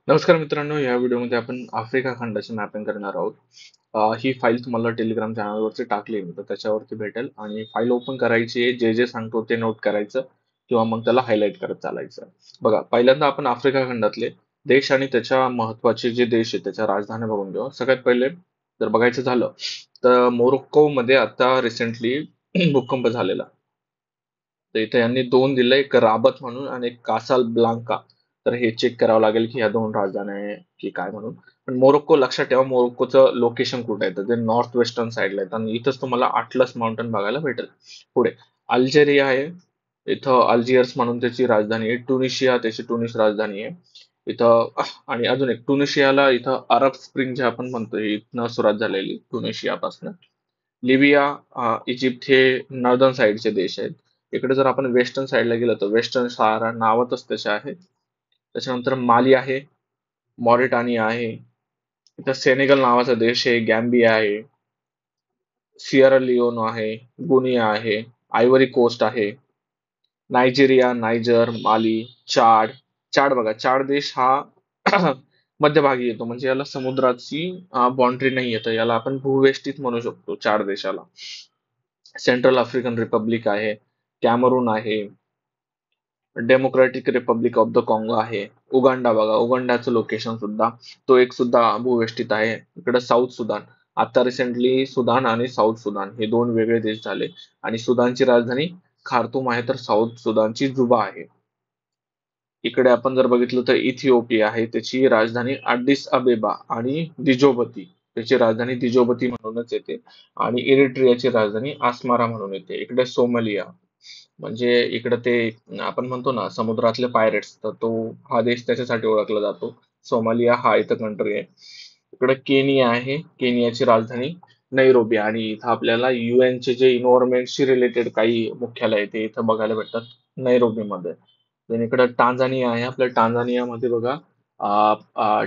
नमस्कार मित्रांनो, या व्हिडिओमध्ये आपण आफ्रिका खंडाची मॅपिंग करणार आहोत. ही फाईल तुम्हाला टेलिग्राम चॅनलवरती टाकली आहे, तर त्याच्यावरती भेटेल आणि फाईल ओपन करायची आहे. जे जे सांगतो ते नोट करायचं किंवा मग त्याला हायलाईट करत चालायचं. बघा, पहिल्यांदा आपण आफ्रिका खंडातले देश आणि त्याच्या महत्वाचे जे देश आहेत त्याच्या राजधानी बघून घेऊ. सगळ्यात पहिले जर बघायचं झालं तर मोरोक्को मध्ये आता रिसेंटली भूकंप झालेला. तर इथे यांनी दोन दिले, एक राबत म्हणून आणि एक कासाल ब्लांका. तर हे चेक करावं लागेल की ह्या दोन राजधान्या आहे की काय म्हणून. पण मोरोक्को लक्षात ठेवा, मोरोक्कोचं लोकेशन कुठे आहे तर ते नॉर्थ वेस्टर्न साईडला आहे आणि इथंच तुम्हाला अटलस माउंटन बघायला भेटेल. पुढे अल्जेरिया आहे. इथं अल्जियर्स म्हणून त्याची राजधानी आहे. ट्युनिशिया त्याची ट्युनिस राजधानी आहे. इथं आणि अजून एक ट्युनिशियाला इथं अरब स्प्रिंग जे आपण म्हणतो इथनं सुरुवात झालेली ट्युनिशियापासून. लिबिया, इजिप्त हे नॉर्दर्न साईडचे देश आहेत. इकडे जर आपण वेस्टर्न साईडला गेलो तर वेस्टर्न सहारा नावातच तसे आहे. त्याच्यानंतर माली आहे, मॉरिटानिया आहे, इथं सेनेगल नावाचा देश आहे, गॅम्बिया आहे, सियरा लिओन आहे, गुनिया आहे, आयव्हरी कोस्ट आहे, नायजेरिया, नायजर, माली, चाड. चाड बघा, चाड देश हा मध्यभागी येतो, म्हणजे याला समुद्राची बाउंड्री नाही येतं, याला आपण भूवेष्टीत म्हणू शकतो चाड देशाला. सेंट्रल आफ्रिकन रिपब्लिक आहे, कॅमरून आहे, डेमोक्रॅटिक रिपब्लिक ऑफ द काँगो आहे, उगांडा बघा, उगांडाचं लोकेशन सुद्धा तो एक सुद्धा भूवेष्टीत आहे. इकडे साऊथ सुदान, आता रिसेंटली सुदान आणि साऊथ सुदान हे दोन वेगळे देश झाले आणि सुदानची राजधानी खार्तूम आहे, तर साऊथ सुदानची जुबा आहे. इकडे आपण जर बघितलं तर इथिओपिया आहे, त्याची राजधानी अड्डिस अबेबा आणि दिजोबती, त्याची राजधानी दिजोबती म्हणूनच येते. आणि इरिट्रियाची राजधानी आस्मारा म्हणून येते. इकडे सोमालिया, म्हणजे इकडे ते आपण म्हणतो ना समुद्रातले पायरेट्स, तर तो हा देश त्याच्यासाठी ओळखला जातो. सोमालिया हा इथं कंट्री आहे. इकडे केनिया आहे, केनियाची राजधानी नैरोबी आणि इथं आपल्याला UN चे जे इन्व्हायरमेंटशी रिलेटेड काही मुख्यालय आहे ते इथं बघायला भेटतात नैरोबीमध्ये. then इकडे टांझानिया आहे. आपल्या टांझानियामध्ये बघा,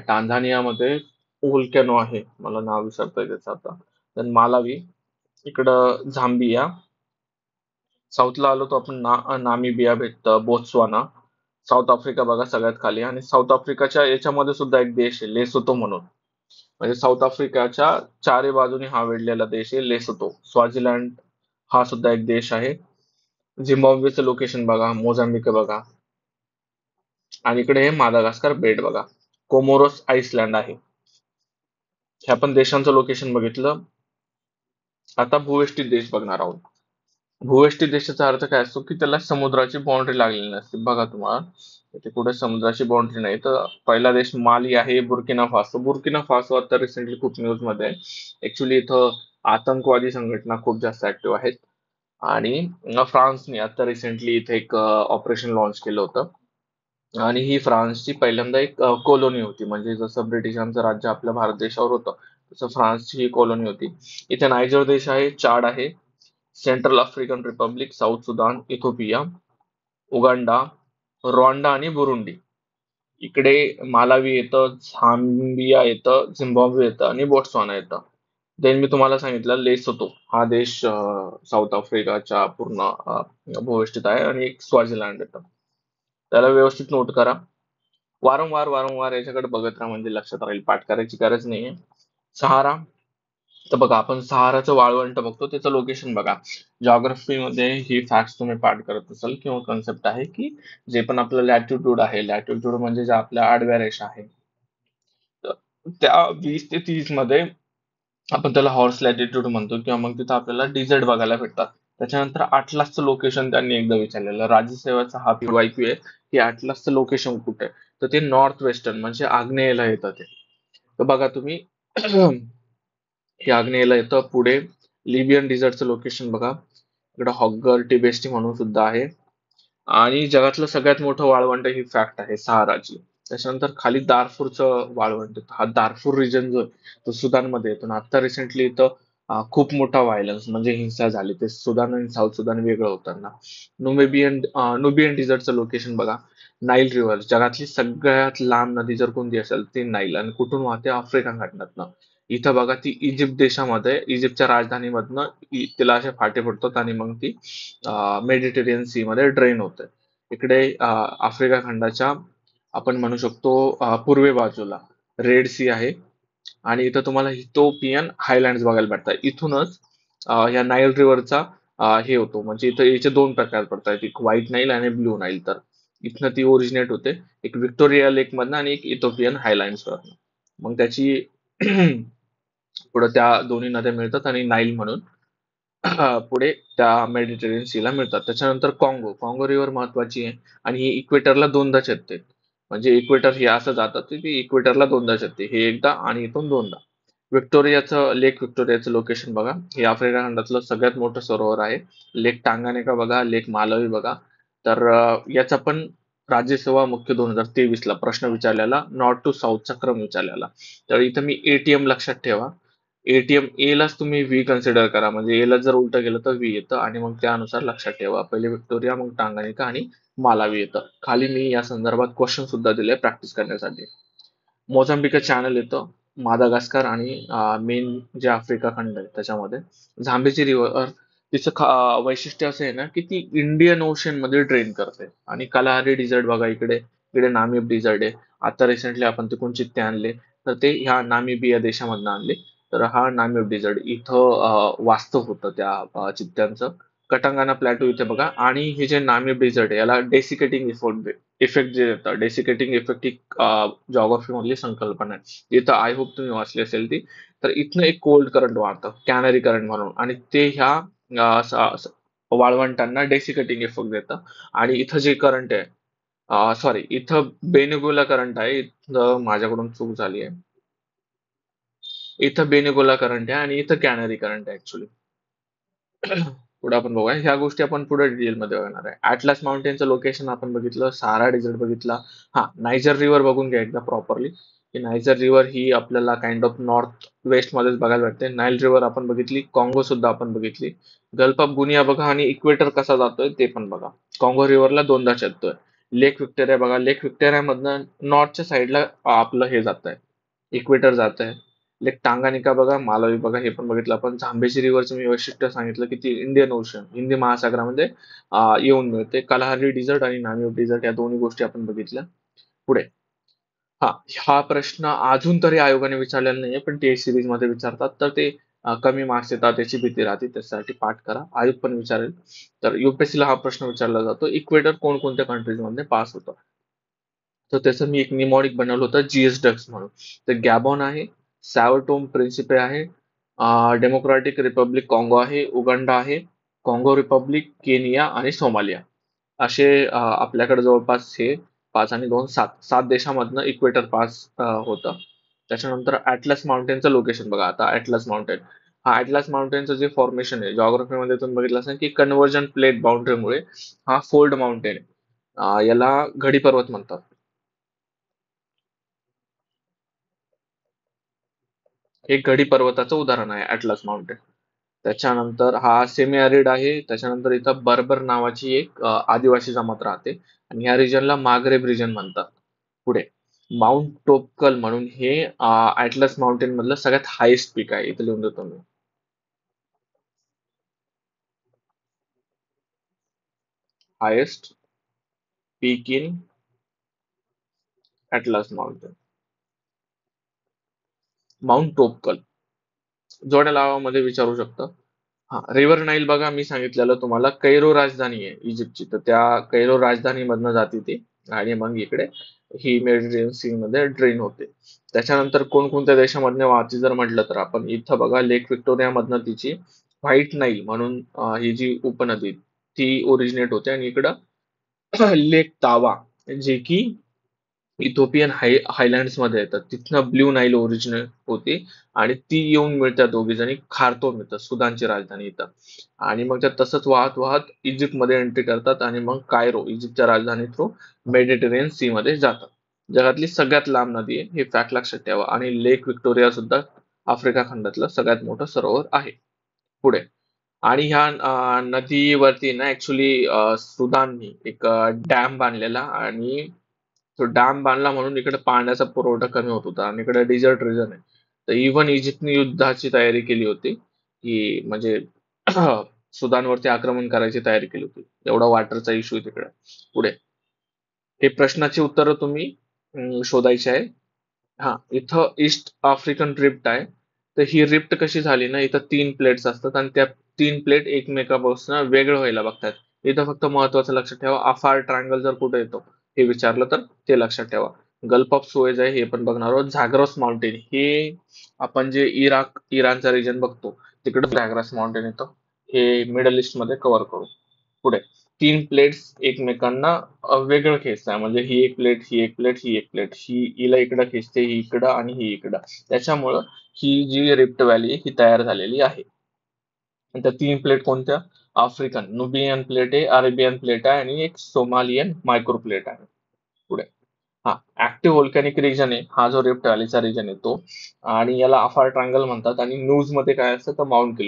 टांझानियामध्ये वोल्कॅनो आहे, मला नाव विसरतंय त्याचं आता. then मालावी, इकडं झांबिया. साऊथला आलो तर आपण नामिबिया भेटतं, बोत्सवाना. साऊथ आफ्रिका बघा सगळ्यात खाली, आणि साऊथ आफ्रिकाच्या याच्यामध्ये सुद्धा एक देश आहे लेसोतो म्हणून. म्हणजे साऊथ आफ्रिकाच्या चारी बाजूने हा वेढलेला देश आहे लेसोतो. स्वाझीलँड हा सुद्धा एक देश आहे. झिम्बाब्वेचं लोकेशन बघा, मोझाम्बिक बघा, आणि इकडे हे मादागास्कर बेट बघा, कोमोरोस आइसलँड आहे. ह्या पण देशांचं लोकेशन बघितलं. आता भूवेष्टीत देश बघणार आहोत. भूवेष्टीत देशाचा अर्थ काय असतो की त्याला समुद्राची बाउंड्री लागलेली नसते. बघा तुम्हाला इथे कुठे समुद्राची बाउंड्री नाही. तर पहिला देश माली आहे, बुर्किना फासो. बुर्किना फासो आता रिसेंटली खूप न्यूज मध्ये आहे. ऍक्च्युली इथं आतंकवादी संघटना खूप जास्त ऍक्टिव्ह आहेत. आणि फ्रान्सने आता रिसेंटली इथे एक ऑपरेशन लॉन्च केलं होतं. आणि ही फ्रान्सची पहिल्यांदा एक कॉलोनी होती, म्हणजे जसं ब्रिटिशांचं राज्य आपल्या भारत देशावर होतं तसं फ्रान्सची ही कॉलोनी होती. इथे नायजर देश आहे, चाड आहे, central African Republic, south Sudan, Ethiopia, Uganda, Rwanda आणि बुरुंडी. इकडे मालावी येतं, झांबिया येतं, झिम्बाब्वे येतं आणि बोट्सवाना येतं. देन मी तुम्हाला सांगितलं लेसोतो हा देश साऊथ आफ्रिकाच्या पूर्ण भूवेष्टीत आहे, आणि एक स्वाझीलँड येतं. त्याला व्यवस्थित नोट करा. वारंवार वारंवार याच्याकडे बघत राहा, म्हणजे लक्षात राहील, पाठ करायची गरज नाहीये. सहारा, तर बघा आपण सहाराचं वाळवंट बघतो, त्याचं लोकेशन बघा. मध्ये ही फॅक्ट तुम्ही पाठ करत असाल किंवा कन्सेप्ट आहे की जे पण आपलं लॅटिट्यूड आहे, लॅटिट्यूड म्हणजे ज्या आपल्या आडव्या रेषा आहे, तर त्या 20 ते 30 मध्ये आपण त्याला हॉर्स लॅटिट्यूड म्हणतो, किंवा मग तिथं आपल्याला डिझर्ट बघायला भेटतात. त्याच्यानंतर अटलासचं लोकेशन त्यांनी एकदा विचारलेलं, राज्यसेवाचा हा PYQ आहे की अटलासचं लोकेशन कुठे आहे, तर ते नॉर्थ वेस्टर्न म्हणजे आग्नेयेला येतं ते. तर बघा तुम्ही हे आग्नेयेला येतं. पुढे लिबियन डिझर्टचं लोकेशन बघा, इकडे हॉगर टिबेस्टी म्हणून सुद्धा आहे. आणि जगातलं सगळ्यात मोठं वाळवंट ही फॅक्ट आहे सहाराची. त्याच्यानंतर खाली दारफूरचं वाळवंट येतं. हा दारफूर रिजन जो आहे तो सुदानमध्ये येतो. आणि आता रिसेंटली इथं खूप मोठा व्हायलन्स म्हणजे हिंसा झाली, ते सुदान आणि साऊथ सुदान वेगळं होताना. नुबियन डिझर्टचं लोकेशन बघा, नाईल रिव्हर, जगातली सगळ्यात लांब नदी जर कोणती असेल ती नाईल, आणि कुठून वाहते, आफ्रिका खंडातनं. इथं बघा ती इजिप्त देशामध्ये, इजिप्तच्या राजधानीमधनं तिला असे फाटे पडतात आणि मग ती मेडिटेरियन सी मध्ये ड्रेन होते. इकडे आफ्रिका खंडाच्या आपण म्हणू शकतो पूर्वे बाजूला रेड सी आहे आणि इथं तुम्हाला इथिओपियन हायलँड्स बघायला भेटतात. इथूनच या नाईल रिव्हरचा हे होतो, म्हणजे इथं याचे दोन प्रकार पडतात, एक व्हाईट नाईल आणि ब्लू नाईल. तर इथनं ती ओरिजिनेट होते, एक व्हिक्टोरिया लेक मधनं आणि एक इथिओपियन हायलँड्स वरनं. मग त्याची पुढे त्या दोन्ही नद्या मिळतात आणि नाईल म्हणून पुढे त्या मेडिटेरियन सीला मिळतात. त्याच्यानंतर काँगो काँगो रिव्हर महत्वाची आहे आणि ही इक्वेटरला दोनदा छेदते. म्हणजे इक्वेटर हे असं जातात की ती इक्वेटरला दोनदा छेदते, हे एकदा आणि इथून दोनदा. विक्टोरियाचं लोकेशन बघा. हे आफ्रिका खंडातलं सगळ्यात मोठं सरोवर आहे. लेक टांगानिका बघा, लेक मालवी बघा. तर याचा पण राज्यसेवा मुख्य 2023 ला प्रश्न विचारलेला, नॉर्थ टू साऊथचा क्रम विचारलेला. तर इथं मी एटीएम लक्षात ठेवा. एटीएम ए लाच तुम्ही व्ही कन्सिडर करा, म्हणजे ए ला जर उलट गेलं तर व्ही येतं आणि मग त्यानुसार लक्षात ठेवा. पहिले विक्टोरिया, मग टांगानिका आणि मालावी येतं. खाली मी या संदर्भात क्वेश्चन सुद्धा दिले प्रॅक्टिस करण्यासाठी. मोझांबिक चॅनल येतं, मादागास्कर आणि मेन जे आफ्रिका खंड आहे त्याच्यामध्ये. झांबेची रिव्हर, तिचं वैशिष्ट्य असं आहे ना की ती इंडियन ओशन मध्ये ड्रेन करते. आणि कालाहारी डिझर्ट बघा इकडे, इकडे नामीब डिझर्ट आहे. आता रिसेंटली आपण तिकडून चित्ते आणले, तर ते ह्या नामिबिया देशामधनं आणले. तर हा नामीब डिझर्ट इथं वास्तव होतं त्या चित्त्यांचं. कटांगाना प्लॅटो इथे बघा. आणि हे जे नामीब डिझर्ट आहे याला डेसिकेटिंग इफेक्ट जे येतात, डेसिकेटिंग इफेक्ट ही जॉग्राफी मधली संकल्पना आहे. इथं आय होप तुम्ही वाचली असेल ती. तर इथनं एक कोल्ड करंट वाढतं, कॅनरी करंट म्हणून, आणि ते ह्या वाळवंटांना डेसिकेटिंग इफेक्ट देतं. आणि इथं जे करंट आहे, सॉरी, इथं बेनिगोला करंट आहे. इथं माझ्याकडून चूक झाली आहे. इथं बेनिगोला करंट आहे आणि इथं कॅनरी करंट आहे ऍक्च्युली. पुढे आपण बघूया, ह्या गोष्टी आपण पुढे डिटेल मध्ये बघणार आहे. ऍटलास माउंटेनचं लोकेशन आपण बघितलं, सहारा डेझर्ट बघितला. हा, नायजर रिव्हर बघून घ्या एकदा प्रॉपरली. की नायजर रिव्हर ही आपल्याला काइंड ऑफ नॉर्थ वेस्ट मध्येच बघायला भेटते. नाईल रिव्हर आपण बघितली, काँगो सुद्धा आपण बघितली. गल्फ ऑफ गुनिया बघा आणि इक्वेटर कसा जातोय ते पण बघा. काँगो रिव्हरला दोनदा छेदतोय. लेक व्हिक्टोरिया बघा, लेक व्हिक्टोरिया मधनं नॉर्थच्या साईडला आपलं हे जात आहे, इक्वेटर जात आहे. लेक टांगानिका बघा, मालवी बघा, हे पण बघितलं आपण. झांबेश्वरी रिव्हरचं मी वैशिष्ट्य सांगितलं की ती इंडियन ओशन, हिंदी महासागरामध्ये येऊन मिळते. कालाहारी डिझर्ट आणि नामीब डिझर्ट या दोन्ही गोष्टी आपण बघितल्या. पुढे, हा हा प्रश्न अजून तरी आयोगाने विचारलेला नाहीये, पण टेस्ट सिरीज मध्ये विचारतात. तर ते कमी मार्क्स येतात त्याची भीती राहते, त्यासाठी पाठ करा, आयोग पण विचारेल. तर युपीएससीला हा प्रश्न विचारला जातो, इक्वेटर कोणकोणत्या कंट्रीज मध्ये पास होतं. तर त्याचं मी एक निमॉनिक बनवलं होतं, जीएस डक्स म्हणून. तर गॅबॉन आहे, सॅवटोम प्रिन्सिपे आहे, डेमोक्रॅटिक रिपब्लिक काँगो आहे, उगांडा आहे, काँगो रिपब्लिक, केनिया आणि सोमालिया. असे आपल्याकडे जवळपास हे 5 आणि 2 7 देशामधनं इक्वेटर पास होतं. त्याच्यानंतर ऍटलस माउंटेनचं लोकेशन बघा. आता ऍटलस माउंटेन, हा ऍटलस माउंटेनचं जे फॉर्मेशन आहे, जॉग्राफीमध्ये तुम्ही बघितलं असेल की कन्व्हर्जन प्लेट बाउंड्रीमुळे हा फोल्ड माउंटेन आहे. याला घडी पर्वत म्हणतात. हे घडी पर्वताचं उदाहरण आहे ऍटलस माउंटेन. त्याच्यानंतर हा सेमी अॅरिड आहे. त्याच्यानंतर इथं बर्बर नावाची एक आदिवासी जमात राहते आणि ह्या रिजनला मागरेब रिजन म्हणतात. पुढे, माउंट टोपकल म्हणून हे ऍटलस माउंटेन मधलं सगळ्यात हायेस्ट पीक आहे. इथे लिहून देतो मी. Highest peak in Atlas mountain, mount Toubkal. जोड्या लावामध्ये विचारू शकता. हा, रिव्हर नाईल बघा, मी सांगितलेलं तुम्हाला कैरो राजधानी आहे इजिप्तची, तर त्या कैरो राजधानी मधनं जाते ती आणि मग इकडे ही मेडिटेरियन सी मध्ये ड्रेन होते. त्याच्यानंतर कोणकोणत्या देशामधनं वाहते जर म्हटलं तर आपण इथं बघा, लेक व्हिक्टोरिया मधनं तिची व्हाईट नाईल म्हणून ही जी उपनदी ती ओरिजिनेट होते आणि इकडं लेक तावा, जे की इथोपियन हायलँड्स मध्ये येतात, तिथनं ब्ल्यू नाईल ओरिजिनल होती आणि ती येऊन मिळतात दोघी जणी खार्तूम इथं, सुदानची राजधानी इथं. आणि मग त्या तसंच वाहत वाहत इजिप्त मध्ये एंट्री करतात आणि मग कायरो, इजिप्तच्या राजधानी थ्रू मेडिटेरियन सी मध्ये जातात. जगातली सगळ्यात लांब नदी आहे, हे फॅक्ट लक्षात ठेवा. आणि लेक व्हिक्टोरिया सुद्धा आफ्रिका खंडातलं सगळ्यात मोठं सरोवर आहे. पुढे, आणि ह्या नदीवरती ना ऍक्च्युली सुदाननी एक डॅम बांधलेला आणि तो डॅम बांधला म्हणून इकडे पाण्याचा पुरवठा कमी होत होता आणि इकडे डिझर्ट रिजन आहे. तर इव्हन इजिप्तने युद्धाची तयारी केली होती, की म्हणजे सुदानवरती आक्रमण करायची तयारी केली होती. एवढा वॉटरचा इश्यू आहे तिकडे. पुढे, हे प्रश्नाची उत्तरं तुम्ही शोधायची आहे. हा, इथं ईस्ट आफ्रिकन रिफ्ट आहे. तर ही रिफ्ट कशी झाली ना, इथं 3 प्लेट्स असतात आणि त्या 3 प्लेट एकमेकापासून वेगळं व्हायला बघतात. इथं फक्त महत्वाचं लक्षात ठेवा, अफार ट्रायंगल जर कुठे येतो हे विचारलं तर ते लक्षात ठेवा. गल्फ ऑफ सुएज आहे हे पण बघणार आहोत. झाग्रस माउंटेन हे आपण जे इराणचा रिजन बघतो तिकडे झाग्रस माउंटेन येतं. हे मिडल ईस्ट मध्ये कव्हर करू. पुढे 3 प्लेट्स एकमेकांना वेगळं खेचताय, म्हणजे ही एक प्लेट, ही एक प्लेट, ही एक प्लेट, ही हिला इकडं खेचते, ही इकडं आणि ही इकडं. त्याच्यामुळं ही जी रिफ्ट व्हॅली ही तयार झालेली आहे. आणि त्या 3 प्लेट कोणत्या? आफ्रिकन नुबियन प्लेट आहे, अरेबियन प्लेट आहे आणि एक सोमालियन मायक्रो प्लेट आहे. पुढे हा ऍक्टिव्ह व्होल्कॅनिक रिजन आहे, हा जो रिफ्ट व्हॅलीचा रिजन आहे तो. आणि याला अफार ट्रायंगल म्हणतात. आणि न्यूज मध्ये काय असतं तर माउंट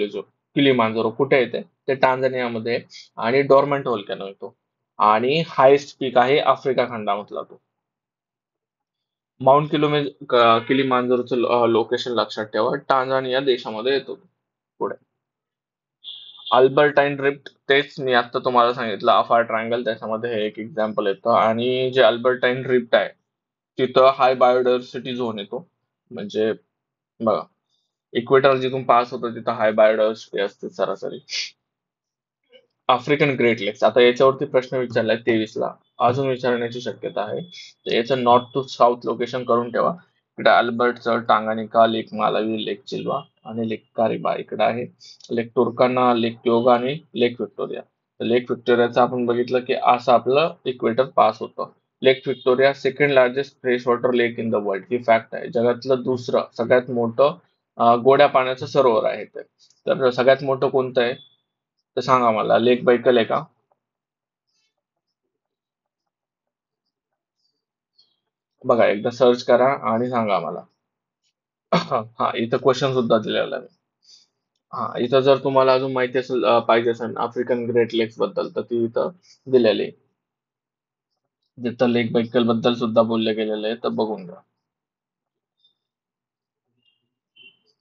किलिमांजारो कुठे येते ते टांझानियामध्ये आहे. आणि डॉर्मंट व्होल्कॅनो येतो. आणि हायेस्ट पीक आहे आफ्रिका खंडामधला तो. माउंट किलिमांजारोचं लोकेशन लक्षात ठेवा, टांझानिया देशामध्ये येतो. पुढे अल्बर्टाईन रिफ्ट, तेच मी आता तुम्हाला सांगितलं अफार ट्रायंगल, त्याच्यामध्ये हे एक एक्झाम्पल येतं. आणि जे अल्बर्टाईन रिफ्ट आहे तिथं हाय बायोडायव्हर्सिटी झोन येतो. म्हणजे बघा, इक्वेटर जिथून पास होतं तिथं हाय बायोडायव्हर्सिटी असते सरासरी. आफ्रिकन ग्रेट लेक्स, आता याच्यावरती प्रश्न विचारलाय 23 ला, अजून विचारण्याची शक्यता आहे. तर याचं नॉर्थ टू साऊथ लोकेशन करून ठेवा. इकडे अल्बर्टचं टांगानिका, लेक मालावी, लेक चिल्वा आणि लेक कारिबा इकडे आहे. लेक तुर्काना, लेक क्योगा आणि लेक व्हिक्टोरिया. तर लेक व्हिक्टोरियाचं आपण बघितलं की असं आपलं इक्वेटर पास होतं. Lake Victoria second largest fresh water lake in the world, ही फॅक्ट आहे. जगातलं दुसरं सगळ्यात मोठं गोड्या पाण्याचं सरोवर आहे ते. तर सगळ्यात मोठं कोणतं आहे तर सांगा मला, लेक बैकल आहे का? बघा एकदा सर्च करा आणि सांगा मला. हा, इथं क्वेश्चन सुद्धा दिलेला आहे. हा, इथं जर तुम्हाला अजून माहिती असेल पाहिजे असेल आफ्रिकन ग्रेट लेक्स बद्दल तर ती इथं दिलेली आहे. जिथं लेक बैकल बद्दल सुद्धा बोलले गेलेले आहे तर बघून घ्या.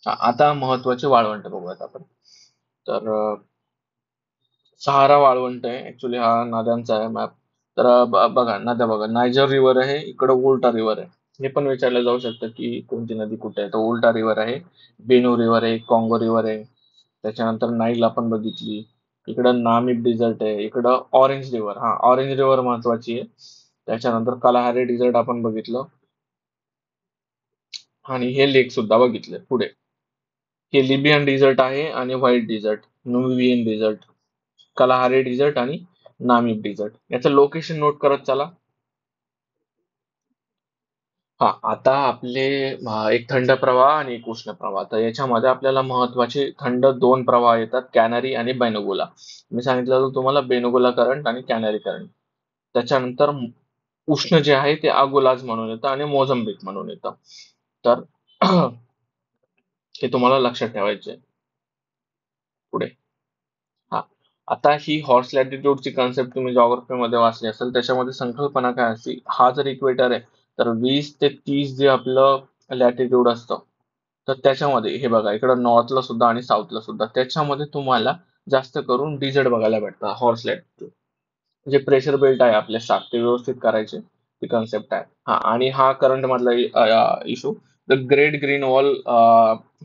हा, आता महत्वाचे वाळवंट बघूयात आपण. तर सहारा वाळवंट आहे ऍक्च्युली, हा नद्यांचा आहे मॅप. तर बघा नद्या, बघा नायजर रिव्हर आहे, इकडं वोल्टा रिव्हर आहे. हे पण विचारलं जाऊ शकतं की कोणती नदी कुठे आहे, तर वोल्टा रिव्हर आहे. बेनो रिव्हर आहे, कॉंगो रिव्हर आहे. त्याच्यानंतर नाईल आपण बघितली. इकडं नामिब डिझर्ट आहे, इकडं ऑरेंज रिव्हर, हा ऑरेंज रिव्हर महत्वाची आहे. त्याच्यानंतर कलाहारी डिझर्ट आपण बघितलं. आणि हे लेक सुद्धा बघितले. पुढे हे लिबियन डिझर्ट आहे आणि white dessert, Nubian dessert, कलाहारी dessert आणि नामिब डिझर्ट. याचं लोकेशन नोट करत चला. हा, आता आपले एक थंड प्रवाह आणि एक उष्ण प्रवाह. तर याच्यामध्ये आपल्याला महत्वाचे थंड दोन प्रवाह येतात, कॅनरी आणि बेनगोला. मी सांगितलं होतं तुम्हाला बेनगोला करंट आणि कॅनरी करंट. त्याच्यानंतर उष्ण जे आहे ते अगोलाज म्हणून येतं आणि मोझंबिक म्हणून येतं. तर हे तुम्हाला लक्षात ठेवायचे. पुढे हा, आता ही हॉर्स लॅटिट्यूडची कन्सेप्ट तुम्ही जॉग्राफीमध्ये वाचली असेल. त्याच्यामध्ये संकल्पना काय असते, हा जर इक्वेटर आहे तर 20 ते 30 जे आपलं लॅटिट्यूड असतं, तर त्याच्यामध्ये हे बघा इकडं नॉर्थला सुद्धा आणि साऊथला सुद्धा त्याच्यामध्ये तुम्हाला जास्त करून डिझर्ट बघायला भेटतं हॉर्स लॅटिट्यूड. जे प्रेशर बेल्ट आहे आपले 7 ते व्यवस्थित करायचे, ती कन्सेप्ट आहे. हा, आणि हा करंट मधला issue, the great green wall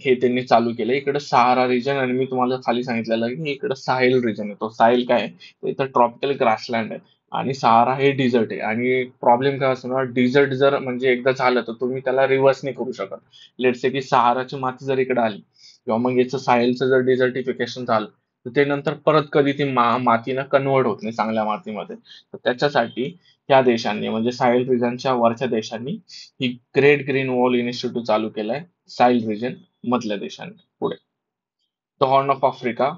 हे त्यांनी चालू केलं इकडे सहारा रिजन. आणि मी तुम्हाला खाली सांगितलेलं की इकडे साहिल रिजन येतो. साहिल काय आहे? तर इथं ट्रॉपिकल ग्रासलँड आहे आणि सहारा हे डिझर्ट आहे. आणि प्रॉब्लेम काय असतो ना, डिझर्ट जर म्हणजे एकदा झालं तर तुम्ही त्याला रिव्हर्स नाही करू शकत. लेट्स से की सहाराची माती जर इकडे आली किंवा मग याचं साहिलचं जर डिझर्टिफिकेशन झालं तर ते नंतर परत कधी ती मातीनं कन्वर्ट होत नाही चांगल्या मातीमध्ये. तर त्याच्यासाठी ह्या देशांनी म्हणजे साहिल रिजनच्या वरच्या देशांनी ही ग्रेट ग्रीन वॉल इनिशिएटिव्ह चालू केलाय साहिल रिजन मधल्या देशांनी. पुढे द हॉर्न ऑफ आफ्रिका.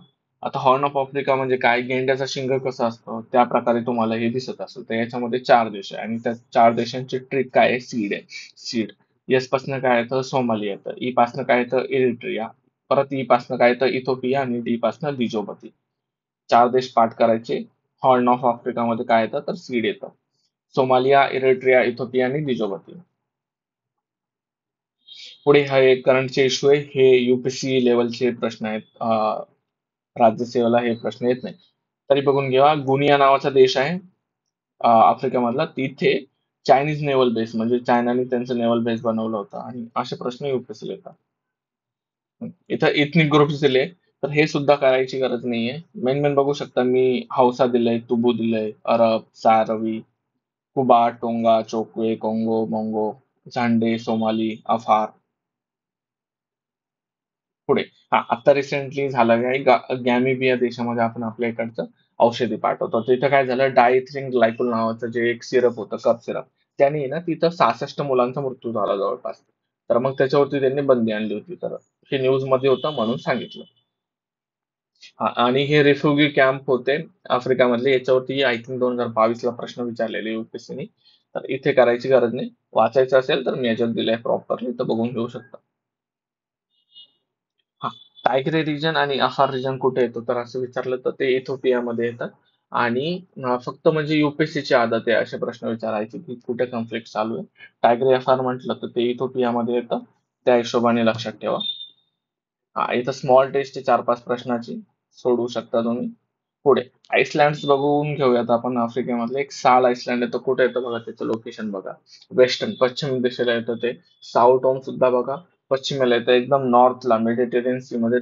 आता हॉर्न ऑफ आफ्रिका म्हणजे काय, गेंड्याचा शिंग कसा असतो त्या प्रकारे तुम्हाला हे दिसत असेल. तर याच्यामध्ये 4 देश आहे आणि त्या 4 देशांची ट्रिक काय आहे, सीड आहे. सीड एस पासन काय येतं, सोमालिया येतं. ई पासन काय येतं, इरिट्रिया. परत ई पासन काय येतं, इथोपिया. आणि डी पासन दिजोबती. 4 देश पाठ करायचे. हॉर्न ऑफ आफ्रिकामध्ये काय येतं तर सीड येतं. सोमालिया, इरिट्रिया, इथोपिया आणि दिजोबती. पुढे हा एक करंटचे इश्यू आहे, हे युपीएससी लेवलचे प्रश्न आहेत. राज्यसेवेला हे प्रश्न येत नाही. तरी बघून घ्या, गुनिया नावाचा देश आहे आफ्रिकेमधला. तिथे चायनीज नेव्हल बेस म्हणजे चायनाने त्यांचं नेव्हल बेस बनवलं होतं आणि असे प्रश्न युपीएससीला येतात. इथं इथनिक ग्रुप्स दिले तर हे सुद्धा करायची गरज नाहीये. मेन मेन बघू शकता मी हौसा दिलंय, तुबू दिलंय, अरब, सारवी, Kuba, Tonga, Chokwe, Kongo, Mongo, Zande, Somali, Afar. पुढे आता रिसेंटली झालं काय गॅमिबिया देशामध्ये आपण आपल्या इकडचं औषधी पाठवतो. तिथं काय झालं डायथिलिन ग्लायकोल नावाचं जे एक सिरप होतं कफ सिरप त्याने ना तिथं 66 मुलांचा मृत्यू झाला जवळपास. तर मग त्याच्यावरती त्यांनी बंदी आणली होती. तर हे न्यूज मध्ये होतं म्हणून सांगितलं. आणि हे रेफ्युजी कॅम्प होते आफ्रिकामधले याच्यावरती आय थिंक 2022 ला प्रश्न विचारलेले युपीएससीने. तर इथे करायची गरज नाही. वाचायचं असेल तर मी याच्यात दिलंय प्रॉपरली तर बघून घेऊ शकता. हा टायग्रे रिजन आणि अफार रिजन कुठे येतो तर असं विचारलं तर ते इथिओपियामध्ये येतात. आणि फक्त म्हणजे युपीएससीची आदत आहे असे प्रश्न विचारायचे की कुठे कन्फ्लिक्ट चालू आहे. टायग्रे अफार म्हटलं तर ते इथिओपियामध्ये येतं. त्या हिशोबाने लक्षात ठेवा. इथं स्मॉल टेस्ट आहे 4-5 प्रश्नाची सोडवू शकता तुम्ही. पुढे आईसलँड बघून घेऊयात आपण आफ्रिकेमधले. एक साल आईसलँड येतं कुठे येतं बघा त्याचं लोकेशन बघा. वेस्टर्न पश्चिम दिशेला येतं ते. साऊथ ओम सुद्धा बघा पश्चिमेला येतं एकदम नॉर्थला मेडिटेरियन सी मध्ये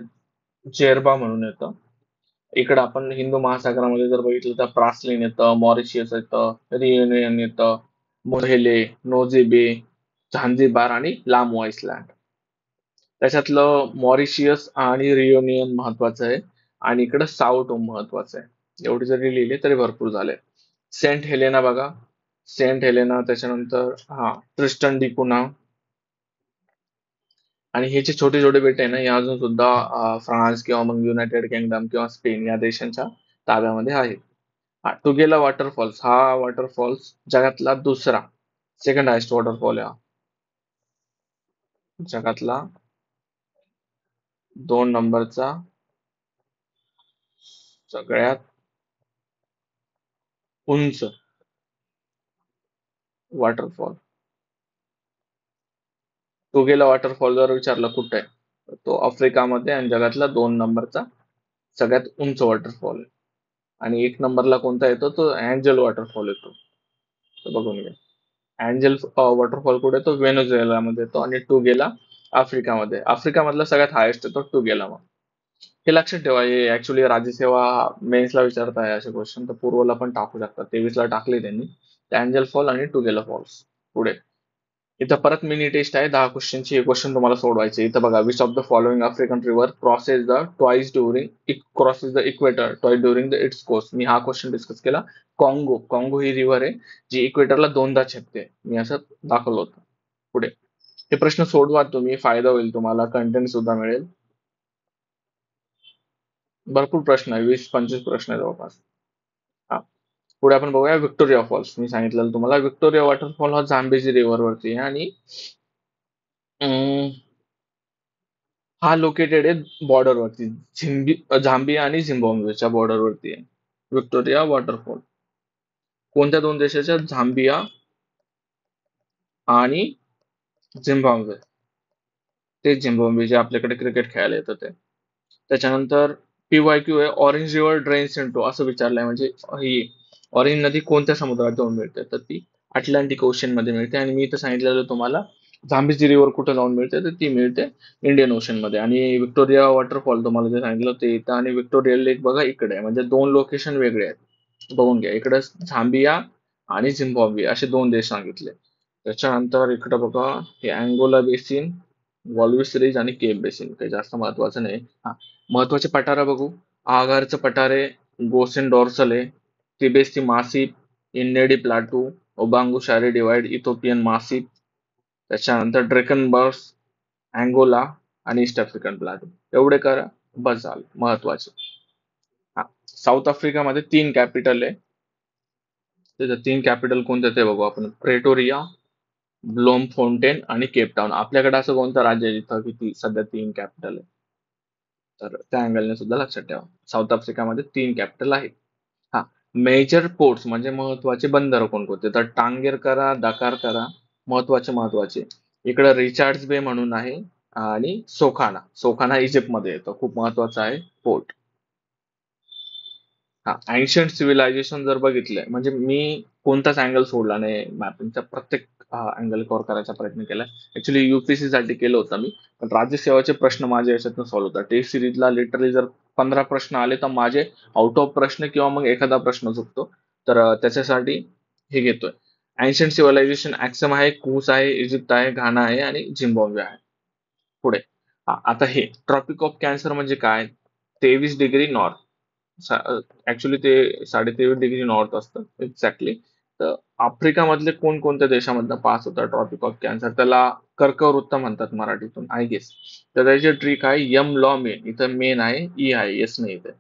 जेरबा म्हणून येतं. इकडे आपण हिंदू महासागरामध्ये जर बघितलं तर प्रासलिन येतं, मॉरिशियस येतं, रियुनियन येतं, मोहेले, नोझेबे, झांझिबार आणि लामो आईसलँड. त्याच्यातलं मॉरिशियस आणि रियुनियन महत्वाचं आहे आणि इकडं साओटोम महत्वाचं आहे. एवढे जरी लिहिले तरी भरपूर झाले. सेंट हेलेना बघा. सेंट हेलेना त्याच्यानंतर ट्रिस्टन डी कुना आणि हे जे छोटे छोटे बेट आहे ना हे अजून सुद्धा फ्रान्स किंवा मग युनायटेड किंगडम किंवा स्पेन या देशांच्या ताब्यामध्ये आहेत. टुगेला वॉटरफॉल्स हा वॉटरफॉल्स जगातला दुसरा सेकंड हायस्ट वॉटरफॉल आहे जगातला 2 नंबरचा सगळ्यात उंच वॉटरफॉल. टुगेला वॉटरफॉल जर विचारलं कुठे आहे तो आफ्रिकामध्ये आणि जगातला 2 नंबरचा सगळ्यात उंच वॉटरफॉल आहे. आणि 1 नंबरला कोणता येतो तो अँजल वॉटरफॉल येतो. तर बघून घ्या. अँजल वॉटरफॉल कुठे तो व्हेनेझुएलामध्ये येतो आणि टुगेला आफ्रिकामध्ये. आफ्रिकामधला सगळ्यात हायेस्ट येतो टुगेला. मग हे लक्षात ठेवा. हे ऍक्च्युली राज्यसेवा मेन्सला विचारत आहे असे क्वेश्चन तर पूर्वला पण टाकू शकतात. 23 ला टाकले त्यांनी. अँजल फॉल आणि टुगेला फॉल्स. पुढे इथं परत मिनी टेस्ट आहे 10 क्वेश्चनची. हे क्वेश्चन तुम्हाला सोडवायचे. इथं बघा which of the following African river crosses the equator twice during the its course. मी हा क्वेश्चन डिस्कस केला. कॉंगो कॉंगो ही रिव्हर आहे जी इक्वेटरला दोनदा छेदते. मी असं दाखवलं होतं. पुढे हे प्रश्न सोडवा तुम्ही फायदा होईल तुम्हाला कंटेंट सुद्धा मिळेल. भरपूर प्रश्न आहे 20-25 प्रश्न आहे जवळपास. हा पुढे आपण बघूया व्हिक्टोरिया फॉल्स. मी सांगितलेलं तुम्हाला व्हिक्टोरिया वॉटरफॉल हा झांबेजी रिव्हर वरती आहे आणि अं, हा लोकेटेड आहे बॉर्डरवरती. झांबिया आणि झिम्बाब्वेच्या बॉर्डरवरती आहे व्हिक्टोरिया वॉटरफॉल. कोणत्या 2 देशाच्या झांबिया आणि झिम्बाब्वे. ते झिम्बाब्वे जे आपल्याकडे क्रिकेट खेळायला येतं ते. त्याच्यानंतर PYQ आहे ऑरेंज रिव्हर ड्रेन्स इनटू असं विचारलंय म्हणजे ही ऑरेंज नदी कोणत्या समुद्रात जाऊन मिळते तर ती अटलांटिक ओशन मध्ये मिळते. आणि मी इथं सांगितलेलं तुम्हाला झांबीजी रिव्हर कुठे जाऊन मिळते तर ती मिळते इंडियन ओशन मध्ये. आणि विक्टोरिया वॉटरफॉल तुम्हाला जे सांगितलं ते इथं आणि विक्टोरिया लेक बघा इकडे आहे. म्हणजे 2 लोकेशन वेगळे आहेत. बघून घ्या इकडे झांबिया आणि झिम्बाब्वे असे 2 देश सांगितले. त्याच्यानंतर इकडे बघा हे अँगोला बेसिन, वॉल्विस रिज आणि केप बेसिन काही जास्त महत्वाचं नाही. महत्वाचे पठार बघू. आगारचं पठार आहे, गोसेन डॉर्सल आहे, तिबेस्ती मासिप, इन्नेडी प्लाटू, ओबांगू शारी डिवाइड, इथोपियन मासिप, त्याच्यानंतर ड्रेकनबर्स, अँगोला आणि ईस्ट आफ्रिकन प्लाटू. एवढे करा बस झालं महत्वाचे. साऊथ आफ्रिकामध्ये 3 कॅपिटल आहे. त्याचं 3 कॅपिटल कोणते ते बघू आपण. प्रेटोरिया, ब्लोमफोंटेन आणि केपटाऊन. आपल्याकडे असं कोणतं राज्य आहे जिथं किती सध्या 3 कॅपिटल आहे तर त्या अँगलने सुद्धा लक्षात ठेवा. साऊथ आफ्रिकामध्ये 3 कॅपिटल आहेत. हा मेजर पोर्ट्स म्हणजे महत्वाचे बंदर कोणकोणते तर टांगेर करा, दकार करा. महत्वाचे इकडे रिचार्ड्स बे म्हणून आहे आणि सोखाना. सोखाना इजिप्त मध्ये येतो. खूप महत्वाचा आहे पोर्ट. हा, एन्शियंट सिव्हिलायझेशन जर बघितलंय म्हणजे मी कोणताच अँगल सोडला नाही मॅपिंगचा, प्रत्येक अँगल कव्हर करायचा प्रयत्न केला. ऍक्च्युली युपीएससी साठी केलं होतं मी, पण राज्यसेवाचे प्रश्न माझ्या याच्यातून सॉल्व्ह होतात. टेस्ट सिरीजला लिटरली जर 15 प्रश्न आले तर माझे आउट ऑफ प्रश्न किंवा मग एखादा प्रश्न चुकतो. तर त्याच्यासाठी हे घेतोय. एन्शियंट सिव्हिलायझेशन ऍक्सम आहे, कूस आहे, इजिप्त आहे, घाना आहे आणि झिम्बाब्वे आहे. पुढे आता हे ट्रॉपिक ऑफ कॅन्सर म्हणजे काय? 23 डिग्री नॉर्थ. ऍक्च्युली ते 23.5 डिग्री नॉर्थ असतं एक्झॅक्टली. तर आफ्रिकामधले कोणकोणत्या देशामधनं पास होतात ट्रॉपिक ऑफ कॅन्सर, त्याला कर्कवृत्त म्हणतात मराठीतून आय गेस. तर त्याची ट्रिक आहे यम लॉ मेन, इथं मेन आहे, ई आहे, येस नाही इथे.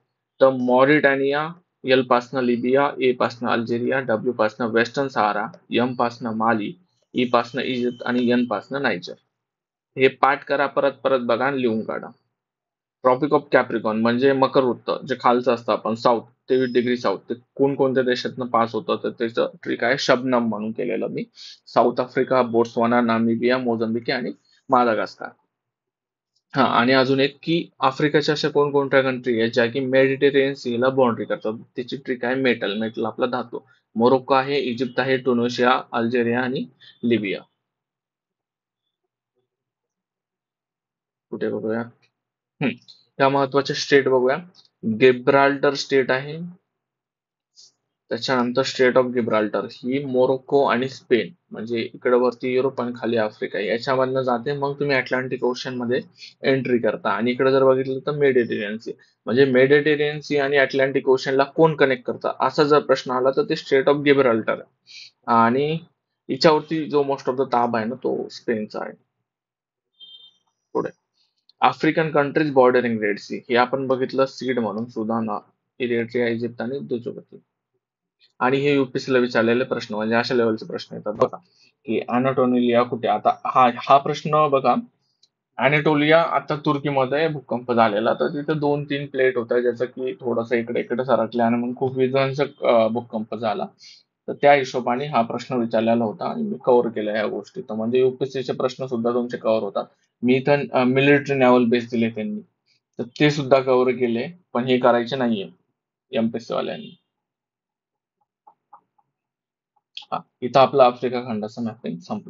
तर मॉरिटानिया, एल पासनं लिबिया, ए पासनं अल्जेरिया, डब्ल्यू पासनं वेस्टर्न सहारा, एम पासनं माली, ई पासनं इजिप्त आणि एन पासनं नायजर. हे पाठ करा, परत परत बघा आणि लिहून काढा. ट्रॉपिक ऑफ कॅप्रिकॉन म्हणजे मकर वृत्त, जे खालचं असतं आपण साऊथ, 23 डिग्री साऊथ, ते कोणकोणत्या देशातनं पास होतं तर त्याचं ट्रिक आहे शबनम म्हणून केलेलं मी. South Africa, Botswana, Namibia, Mozambique आणि मादागास्कार. हा, आणि अजून एक की आफ्रिकेच्या अशा कोणकोणत्या कंट्री आहेत ज्या की मेडिटेरियन सीला बाउंड्री करतात, त्याची ट्रिक आहे मेटल. मेटल आपला धातू. मोरोक्को आहे, इजिप्त आहे, ट्युनिशिया, अल्जेरिया आणि लिबिया. कुठे बघूया. हम्म. या महत्वाच्या स्टेट बघूया. गिब्राल्टर स्टेट आहे. त्याच्यानंतर state of Gibraltar he Morocco आणि स्पेन, म्हणजे इकडे वरती युरोप आणि खाली आफ्रिका याच्यामधनं जाते. मग तुम्ही अटलांटिक ओशन मध्ये एंट्री करता आणि इकडे जर बघितलं तर मेडिटेरियन सी, म्हणजे मेडिटेरियन सी आणि अटलांटिक ओशनला कोण कनेक्ट करतं असा जर प्रश्न आला तर ते स्टेट ऑफ गिब्राल्टर आहे. आणि हिच्यावरती जो मोस्ट ऑफ द ताबा आहे ना तो स्पेनचा आहे. पुढे African countries bordering red sea, हे आपण बघितलं सीड म्हणून सुदान, इरिट्रिया, इजिप्त आणि दुजोगती. आणि हे UPSC ला विचारलेले प्रश्न म्हणजे अशा लेवलचे प्रश्न येतात बघा, की अनाटोलिया कुठे. आता हा हा प्रश्न बघा. अॅनाटोलिया आता तुर्कीमध्ये भूकंप झालेला, तर तिथे 2-3 प्लेट होत्या ज्याचं की थोडंसं इकडे इकडे सरकले आणि मग खूप विध्वंसक भूकंप झाला. तर त्या हिशोबाने हा प्रश्न विचारलेला होता आणि मी कव्हर केल्या ह्या गोष्टी. तर म्हणजे UPSC चे प्रश्न सुद्धा तुमचे कव्हर होतात. मी इथं मिलिटरी नॅव्हल बेस दिले त्यांनी, तर ते सुद्धा कव्हर केले, पण हे करायचे नाहीये MPSC वाल्यांनी. हा, इथं आपला आफ्रिका खंडाचं मॅपिंग संपलं.